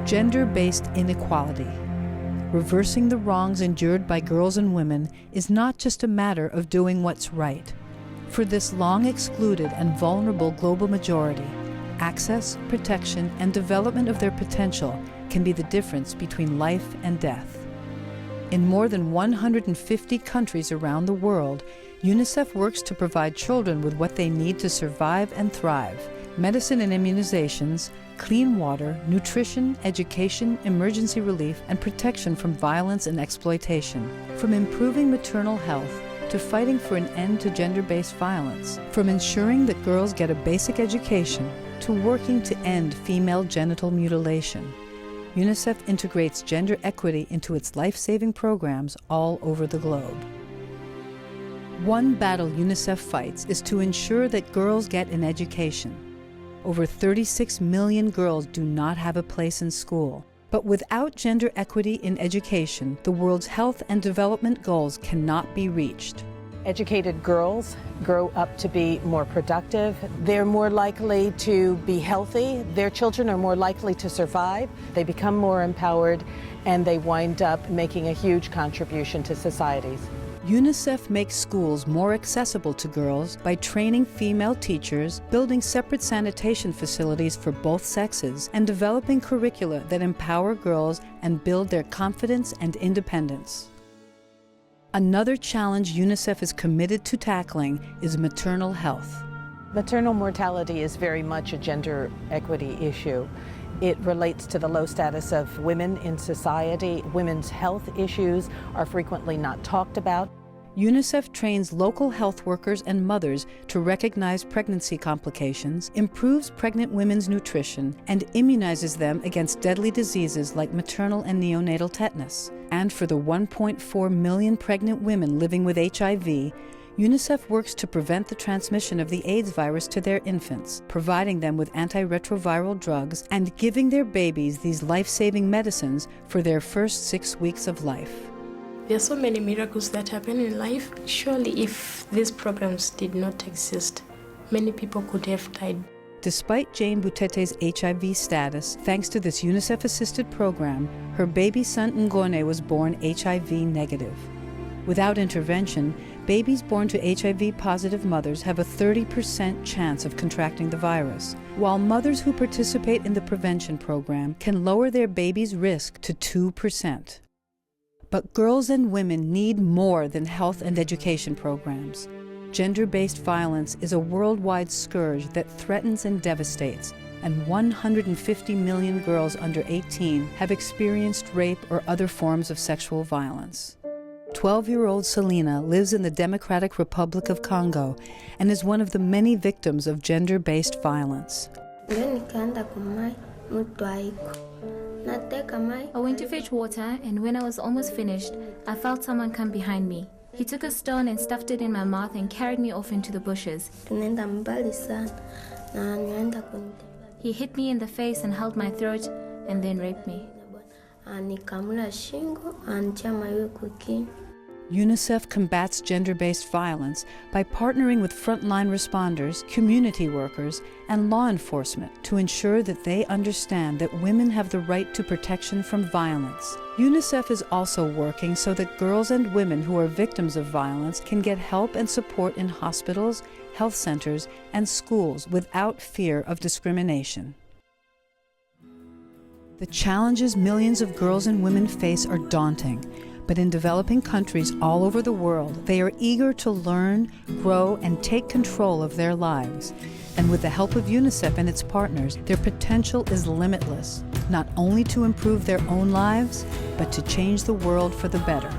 Gender-based inequality. Reversing the wrongs endured by girls and women is not just a matter of doing what's right. For this long excluded and vulnerable global majority, access, protection, and development of their potential can be the difference between life and death. In more than 150 countries around the world, UNICEF works to provide children with what they need to survive and thrive: medicine and immunizations, clean water, nutrition, education, emergency relief, and protection from violence and exploitation. From improving maternal health to fighting for an end to gender-based violence, from ensuring that girls get a basic education to working to end female genital mutilation, UNICEF integrates gender equity into its life-saving programs all over the globe. One battle UNICEF fights is to ensure that girls get an education. Over 36 million girls do not have a place in school. But without gender equity in education, the world's health and development goals cannot be reached. Educated girls grow up to be more productive. They're more likely to be healthy. Their children are more likely to survive. They become more empowered, and they wind up making a huge contribution to societies. UNICEF makes schools more accessible to girls by training female teachers, building separate sanitation facilities for both sexes, and developing curricula that empower girls and build their confidence and independence. Another challenge UNICEF is committed to tackling is maternal health. Maternal mortality is very much a gender equity issue. It relates to the low status of women in society. Women's health issues are frequently not talked about. UNICEF trains local health workers and mothers to recognize pregnancy complications, improves pregnant women's nutrition, and immunizes them against deadly diseases like maternal and neonatal tetanus. And for the 1.4 million pregnant women living with HIV, UNICEF works to prevent the transmission of the AIDS virus to their infants, providing them with antiretroviral drugs and giving their babies these life-saving medicines for their first 6 weeks of life. There are so many miracles that happen in life. Surely if these programs did not exist, many people could have died. Despite Jane Butete's HIV status, thanks to this UNICEF-assisted program, her baby son Ngone was born HIV negative. Without intervention, babies born to HIV-positive mothers have a 30% chance of contracting the virus, while mothers who participate in the prevention program can lower their baby's risk to 2%. But girls and women need more than health and education programs. Gender-based violence is a worldwide scourge that threatens and devastates, and 150 million girls under 18 have experienced rape or other forms of sexual violence. 12-year-old Selena lives in the Democratic Republic of Congo and is one of the many victims of gender-based violence. I went to fetch water, and when I was almost finished, I felt someone come behind me. He took a stone and stuffed it in my mouth and carried me off into the bushes. He hit me in the face and held my throat and then raped me. UNICEF combats gender-based violence by partnering with frontline responders, community workers, and law enforcement to ensure that they understand that women have the right to protection from violence. UNICEF is also working so that girls and women who are victims of violence can get help and support in hospitals, health centers, and schools without fear of discrimination. The challenges millions of girls and women face are daunting. But in developing countries all over the world, they are eager to learn, grow, and take control of their lives. And with the help of UNICEF and its partners, their potential is limitless, not only to improve their own lives, but to change the world for the better.